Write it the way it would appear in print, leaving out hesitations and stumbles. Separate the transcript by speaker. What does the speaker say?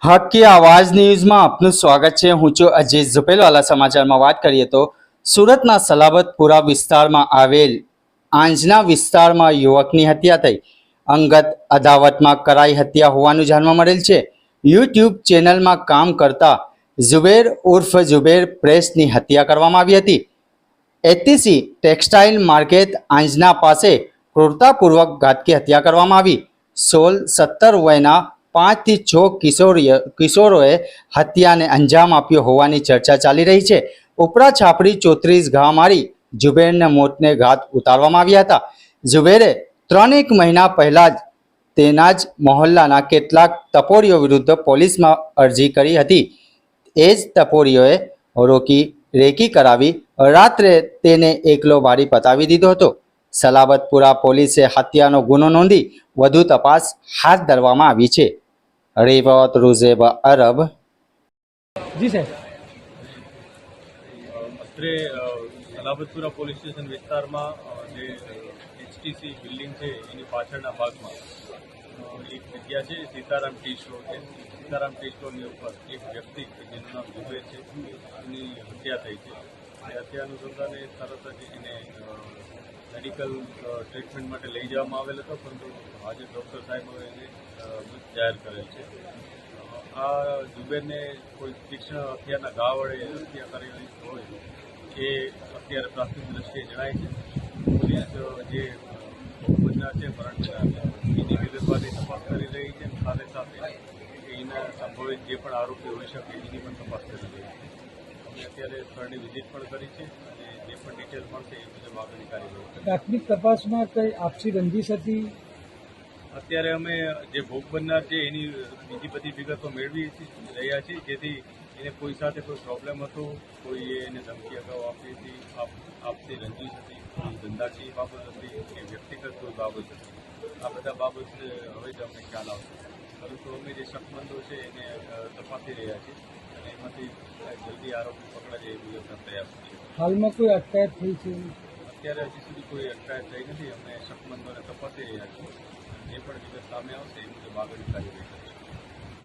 Speaker 1: હક આવાજ ન્યૂઝમાં આપનું સ્વાગત છે। હું છું અજીત ઝુપેલવાલા। સમાચારમાં વાત કરીએ તો સુરતના સલાબતપુરા વિસ્તારમાં આવેલ આંજના વિસ્તારમાં યુવકની હત્યા થઈ। અંગત અદાવતમાં કરાઈ હત્યા હોવાનું જાણવા મળેલ છે। યુટ્યુબ ચેનલમાં કામ કરતા ઝુબેર ઉર્ફ ઝુબેર પ્રેસની હત્યા કરવામાં આવી હતી। એટીસી ટેક્સટાઇલ માર્કેટ આંજના પાસે ક્રૂરતાપૂર્વક ઘાતકી હત્યા કરવામાં આવી। 16-17 વયના 5 થી 6 કિશોરોએ હત્યાને અંજામ આપ્યો હોવાની ચર્ચા ચાલી રહી છે। ઉપરા છાપરી 34 ઘા મારી ઝુબેરના મોતને ઘાત ઉતારવામાં આવ્યા હતા। ઝુબેરે 3 મહિના પહેલા જ તેના જ મહોલ્લાના કેટલાક ટપોરીઓ વિરુદ્ધ પોલીસમાં અરજી કરી હતી। એ જ ટપોરીઓએ રેકી કરાવી રાત્રે તેને એકલો બારી પતાવી દીધો હતો। સલાબતપુરા પોલીસે હત્યાનો ગુનો નોંધી વધુ તપાસ હાથ ધરવામાં આવી છે। रिपोर्ट रुजेबा अरब।
Speaker 2: जी सर।
Speaker 3: અત્રે સલાબતપુરા પોલીસ સ્ટેશન વિસ્તારમાં જે એચટીસી બિલ્ડિંગ છે એની પાછળના ભાગમાં એક જગ્યા છે, સીતારામ ટી સ્ટોર છે। સીતારામ ટી સ્ટોરની ઉપર એક વ્યક્તિ જેનું નામ ઝુબેર છે એની હત્યા થઈ છે। એ હત્યા અનુસંધાને તરત જ એને મેડિકલ ટ્રીટમેન્ટ માટે લઈ જવામાં આવેલ હતો, પરંતુ આજે ડૉક્ટર સાહેબોએ એને મૃત જાહેર કરેલ છે। આ ઝુબેરને કોઈ તીક્ષ્ણ હથિયારના ઘા વડે હત્યા કરેલી હોય એ અત્યારે પ્રાથમિક દ્રષ્ટિએ જણાય છે। પોલીસ જે ગુના છે મરણના એની વિગતવારની તપાસ કરી રહી છે। સાથે સાથે એના સંભવિત જે પણ આરોપી હોઈ શકે એની પણ તપાસ કરી રહી છે। અમે અત્યારે સ્થળની વિઝિટ પણ કરી છે અને જે પણ ડિટેલ મળશે એ મુજબ આગળની કાર્યવાહી।
Speaker 2: પ્રાથમિક તપાસમાં કઈ આપસી રંજીશ હતી?
Speaker 3: અત્યારે અમે જે ભોગ બનનાર છે એની બીજી બધી વિગતો મેળવી રહ્યા છીએ, જેથી એને કોઈ સાથે કોઈ પ્રોબ્લેમ હતો, કોઈએ એને ધમકી અગાઉ આપી હતી, આપતી રંજીશ હતી, કોઈ ધંધાકીય બાબત હતી કે વ્યક્તિગત કોઈ બાબત હતી, આ બધા બાબત હવે જ અમને ખ્યાલ આવશે। પરંતુ અમે જે શકમંદો છે એને તપાસી રહ્યા છીએ અને એમાંથી જલ્દી આરોપી પકડાય એ મુજબના પ્રયાસ છે।
Speaker 2: હાલમાં કોઈ અટકાયત થઈ છે?
Speaker 3: અત્યારે હજી સુધી કોઈ અટકાયત થઈ નથી। અમે શકમંદોને તપાસી રહ્યા છીએ। જે પણ વિગત સામે આવશે એ મુજબ આગળની કાર્યવાહી